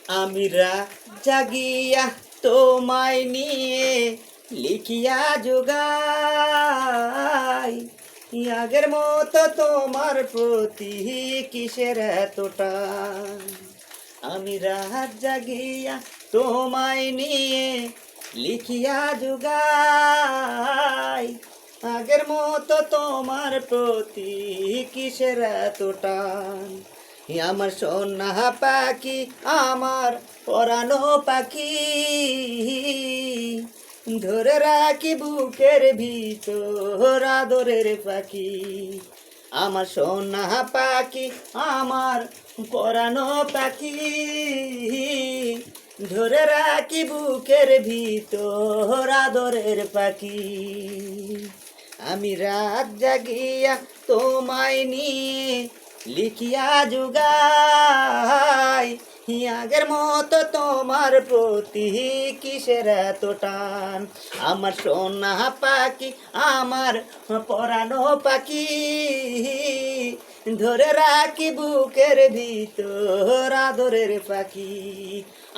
আমি রাত জাগিয়া তোমায় নিয়ে লিখিয়া যোগাই, আগের মতো তোমার প্রতি কিসের এতটা। আমি রাত জাগিয়া তোমায় নিয়ে লিখিয়া যোগাই, আগের মতো তোমার প্রতি কিসের এতটা। আমার সোনা পাখি, আমার পরানো পাখি, ধরে রাখি বুকের ভিতর আদরের পাখি। আমার সোনা পাখি, আমার পরানো পাখি, ধরে রাখি বুকের ভিতর আদরের পাখি। আমি রাত জাগিয়া তোমায় নিয়ে লিখিয়া যোগাই, আগের মতো তোমার প্রতি কিসের এত টান। আমার সোনা পাখি, আমার পরানো পাখি, ধরে রাখি বুকের ভিতর আদরের পাখি।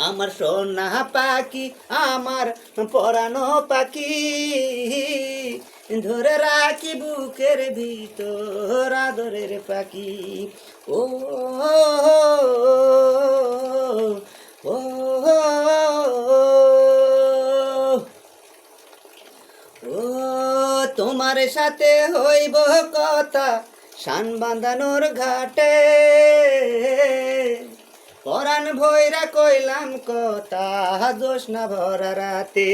আমার সোনা পাখি, আমার পরানো পাখি, ধরে রাখি বুকের ভিতর আদরের পাখি। ও ও ও তোমার সাথে হইব কথা শান বাঁধানোর ঘাটে, পরাণ ভৈরা কইলাম কথা জোৎস্না ভরা রাতে।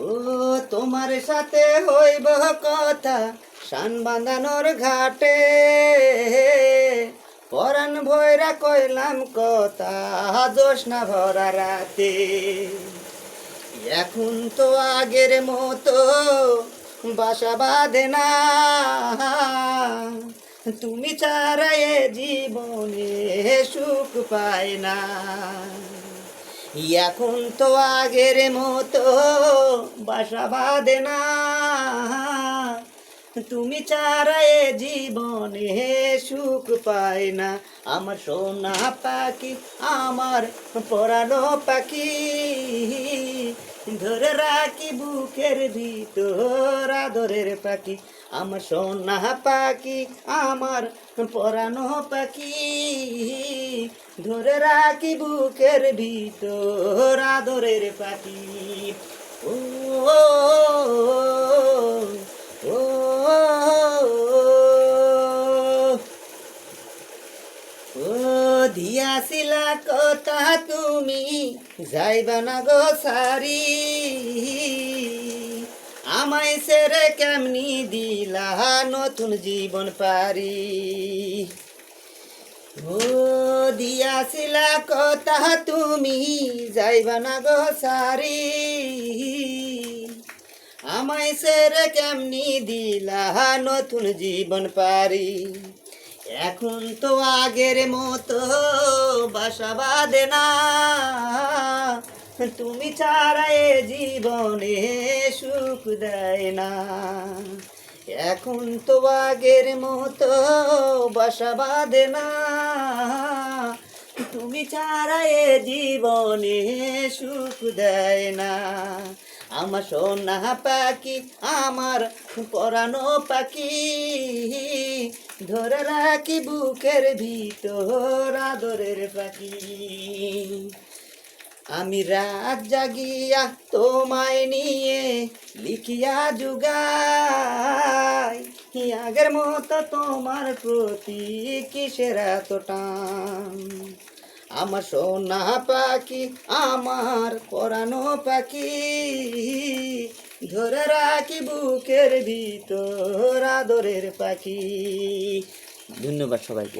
ও তোমার সাথে হইব কথা শান বাঁধানোর ঘাটে, পরাণ ভৈরা কইলাম কথা জোৎস্না ভরা রাতে। এখন তো আগের মতো বাসা বাঁধে না, তুমি ছাড়া এ জীবনে সুখ পায় না। এখন তো আগের মতো বাসা বাঁধে না, তুমি ছাড়া এ জীবনে সুখ পায় না। আমার সোনা পাখি, আমার পরানো পাখি, ধরে রাখি বুকের ভিতর আদরের পাখি। আমার সোনা পাখি, আমার পরানো পাখি, ধরে রাখি বুকের ভিতর আদরের পাখি। ও ও ও দিয়াছিলা কথা তুমি যাইবা না গো সারি, আমায় সেরে কেমনি দিলা নতুন জীবন পারি। ও দিয়াছিলা কথা তুমি যাইবা না গো সারি, আমায় সেরে কেমনি দিলা নতুন জীবন পারি। এখন তো আগের মতো বাসা বাঁধে না, তুমি ছাড়া এ জীবনে সুখ দেয় না। এখন তো আগের মতো বাসা বাঁধে না, তুমি ছাড়া এ জীবনে সুখ দেয় না। আমার সোনা পাখি, আমার পরানো পাখি, ধরে রাখি বুকের ভিতর আদরের পাখি। আমি রাত জাগিয়া তোমায় নিয়ে লিখিয়া যোগাই, আগের মতো তোমার প্রতি কিসের এত টান। আমার সোনা পাখি, আমার পরানো পাখি, ধরে রাখি বুকের ভিতর আদরের পাখি। ধন্যবাদ সবাইকে।